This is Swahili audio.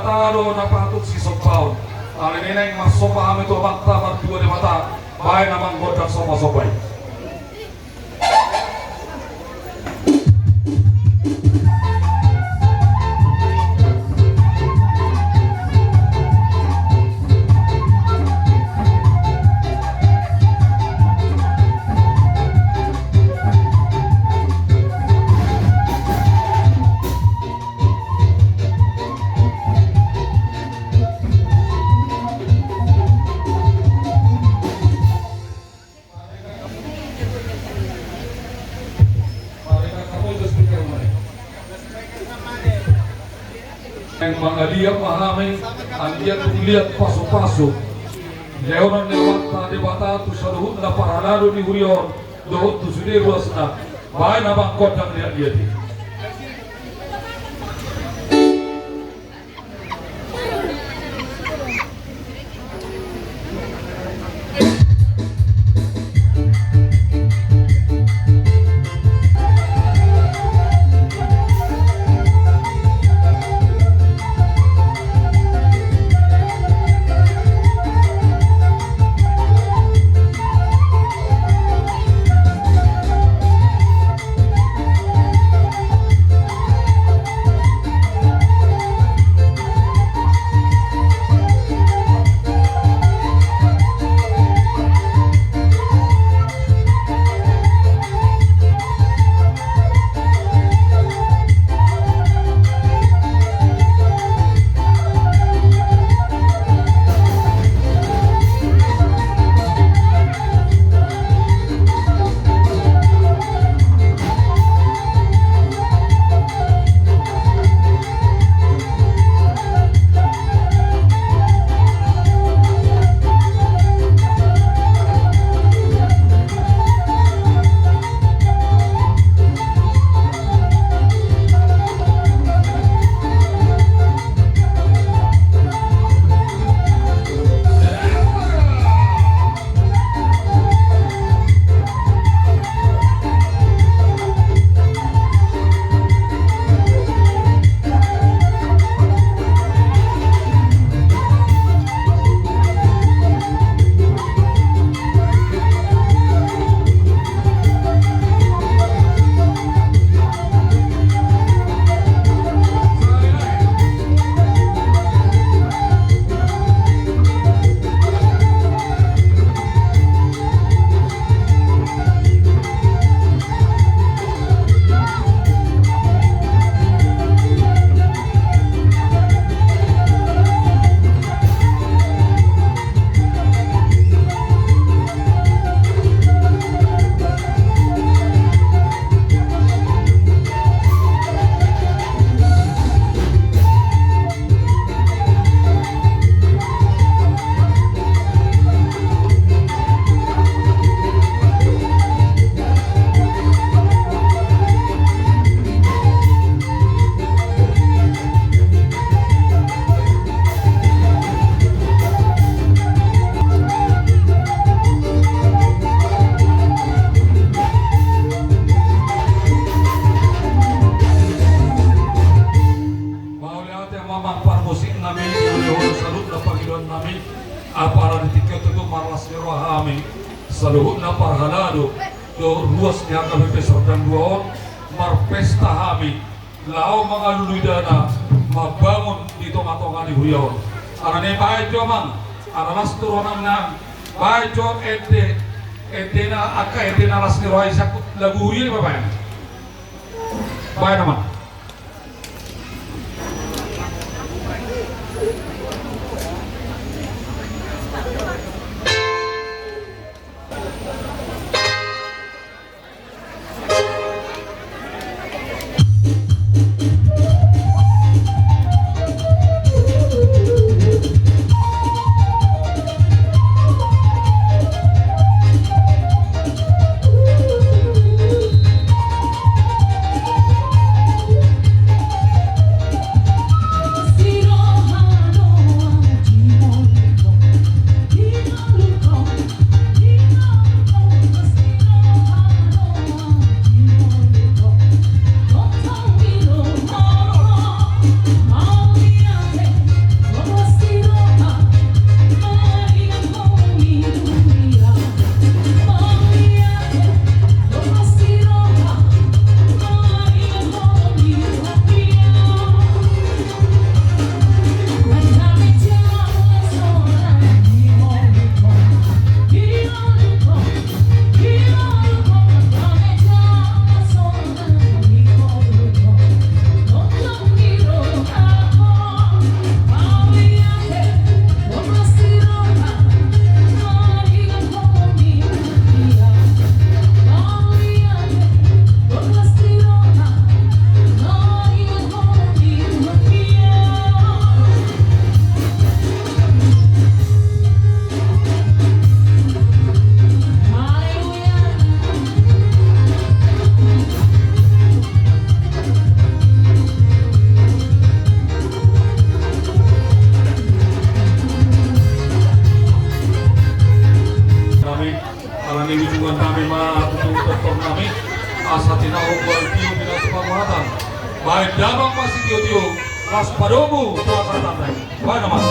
bataro na patut si sopaw. Ang nineng masopa kami to makta martua di mata. Bahay naman godak sopa-sopay. Yang mangaliak mahamay ang iyat uliat pasok-pasok leonan lewat tadi bata tu saluhut na paralado ni Hurior dohut tu sudah ruas na bahay na bangkot ang liat-liat saluhut na parhalado do ruas niya kami pesordang duon marpesta hami lao mga luludana mabangon dito matongan ni Huyaw arane bahay jo mang aranas turunan na bahay jo ete na aka ete na las ni rohay sakut lagu Huyaw ba bayan bayan naman asa tinaog wal tiyo pinatupamuhatan. Baik damang masih tiyo-tiyo, las padomu tua katatay. Baik naman.